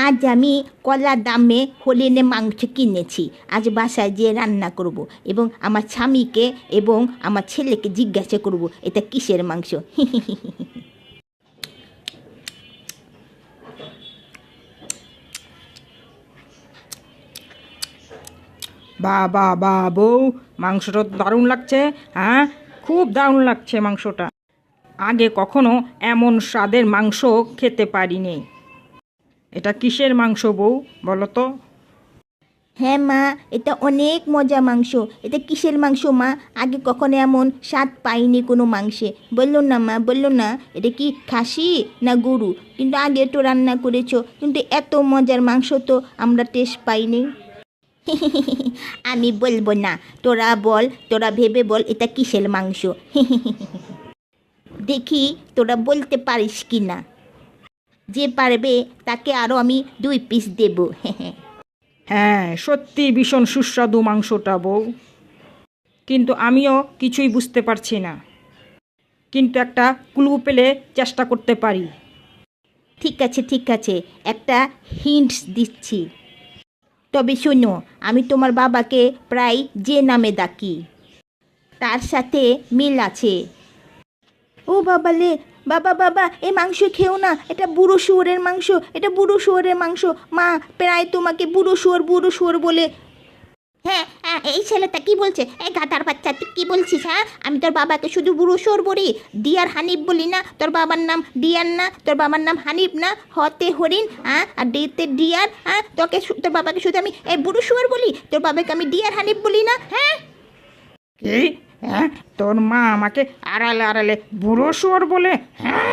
আজ আমি কলা দামে হরিণে মাংস কিনেছি। আজ বাসায় যেয়ে রান্না করব এবং আমার স্বামীকে এবং আমার ছেলেকে জিজ্ঞাসা করব এটা কিসের মাংস। বাহ বাহ বাহ বউ, মাংসটা দারুণ লাগছে। হ্যাঁ, খুব দারুণ লাগছে মাংসটা। আগে কখনো এমন স্বাদের মাংস খেতে পারিনি। এটা কিসের মাংস বউ, বলো তো? হ্যাঁ মা, এটা অনেক মজা মাংস। এটা কিসের মাংস মা? আগে কখনো এমন স্বাদ পাইনি কোনো মাংসে। বললো না মা, বললো না এটা কি খাসি না গরু, কিন্তু আগে তো রান্না করেছো, কিন্তু এত মজার মাংস তো আমরা টেস্ট পাইনি। আমি বলবো না, তোরা বল, তোরা ভেবে বল এটা কিসের মাংস। দেখি তোরা বলতে পারিস কি না। যে পারবে তাকে আরও আমি 2 পিস দেবো। হ্যাঁ, সত্যি ভীষণ সুস্বাদু মাংসটা বউ, কিন্তু আমিও কিছুই বুঝতে পারছি না। কিন্তু একটা ক্লু পেলে চেষ্টা করতে পারি। ঠিক আছে ঠিক আছে, একটা হিন্টস দিচ্ছি। তবে শোনো, আমি তোমার বাবাকে প্রায় যে নামে ডাকি তার সাথে মিল আছে। ও বাবা লে, বাবা বাবা, এই মাংস খেও না, এটা বুড়ো শুয়োরের মাংস, এটা বুড়ো শুয়োরের মাংস। মা প্রায় তোমাকে বুড়ো শুয়োর বলে। হ্যাঁ হ্যাঁ, এই ছেলেটা কি বলছে? এই গাধার বাচ্চা, তুই কি বলছিস? হ্যাঁ, আমি তোর বাবাকে শুধু বুড়ো শুয়োর বলি, ডিয়ার হানিফ বলি না? তোর বাবার নাম ডিয়ার না? তোর বাবার নাম হানিফ না? হতে হরিণ, হ্যাঁ, আর ডিতে ডিয়ার। হ্যাঁ, তোর বাবাকে শুধু আমি এই বুড়ো শুয়োর বলি, তোর বাবাকে আমি ডিয়ার হানিফ বলি না? হ্যাঁ। কি? হ্যাঁ, তোর মা আমাকে আড়ালে আড়ালে বুড়ো শুয়োর বলে? হ্যাঁ,